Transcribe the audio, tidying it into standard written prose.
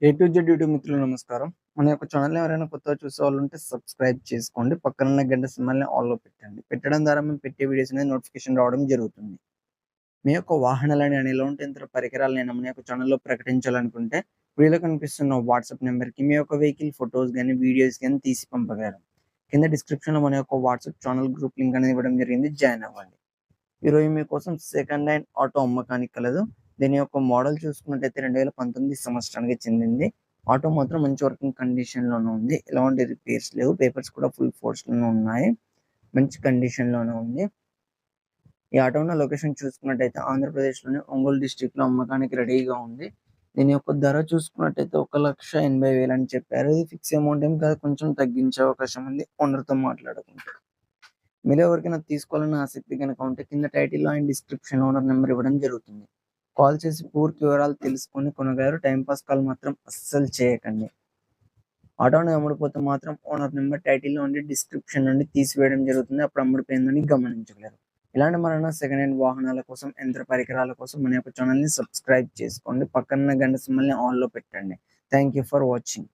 A to Z YouTube మిత్రులు నమస్కారం. మన యొక్క ఛానల్‌ని ఎవరైనా కొత్తగా చూసేవాళ్ళుంటే సబ్స్క్రైబ్ చేసుకోండి. పక్కనున్న గంట సింబల్‌ని ఆల్‌లో పెట్టండి. పెట్టడం ద్వారా మేము పెట్టే వీడియోస్ అనేది నోటిఫికేషన్ రావడం జరుగుతుంది. మీ యొక్క వాహనాలని అని ఎలాంటి యంత్ర పరికరాలనైనా మన యొక్క ఛానల్‌లో ప్రకటించాలనుకుంటే వీడియోలో కనిపిస్తున్న వాట్సాప్ నంబర్‌కి మీ యొక్క వెహికల్ ఫోటోస్ గాని, వీడియోస్ గాని తీసి పంపగలరు. కింద డిస్క్రిప్షన్‌లో మన యొక్క వాట్సాప్ ఛానల్ గ్రూప్ లింక్ అనేది ఇవ్వడం జరిగింది. జాయిన్ అవ్వండి. ఈరోజు మీకోసం సెకండ్ హ్యాండ్ ఆటో అమ్మకానికి కలదు. దీని యొక్క మోడల్ చూసుకున్నట్టయితే 2019 సంవత్సరానికి చెందింది. ఆటో మాత్రం మంచి వర్కింగ్ కండిషన్‌లోనే ఉంది. ఎలాంటి రిపేర్స్ లేవు. పేపర్స్ కూడా ఫుల్ ఫోర్స్‌లోనే ఉన్నాయి. మంచి కండిషన్‌లోనే ఉంది. ఈ ఆటో ఉన్న లొకేషన్ చూసుకున్నట్టయితే ఆంధ్రప్రదేశ్‌లోని ఒంగోలు డిస్ట్రిక్ట్‌లో అమ్మకానికి రెడీగా ఉంది. దీని యొక్క ధర చూసుకున్నట్టయితే 1,80,000 అని చెప్పారు. ఇది ఫిక్స్ అమౌంట్ ఏం కాదు. కొంచెం తగ్గించే అవకాశం ఉంది ఓనర్‌తో మాట్లాడుకుంటే. మీలో ఎవరికైనా తీసుకోవాలన్న ఆసక్తి గనుక ఉంటే కింద టైటిల్‌లో అండ్ డిస్క్రిప్షన్‌లో ఓనర్ నంబర్ ఇవ్వడం జరుగుతుంది. కాల్ చేసి పూర్తి వివరాలు తెలుసుకొని కొనగలరు. టైమ్ పాస్ కాల్ మాత్రం అస్సలు చేయకండి. ఆటో అనేది అమ్ముడుపోతే మాత్రం ఓనర్ నంబర్ టైటిల్‌లో ఉండి డిస్క్రిప్షన్ నుండి తీసివేయడం జరుగుతుంది. అప్పుడు అమ్ముడుపోయిందని గమనించగలరు. ఇలాంటి మరెన్నో సెకండ్ హ్యాండ్ వాహనాల కోసం, యంత్ర పరికరాల కోసం మన యొక్క ఛానల్‌ని సబ్స్క్రైబ్ చేసుకోండి. పక్కనున్న గంట సింబల్‌ని ఆన్‌లో పెట్టండి. Thank you for watching.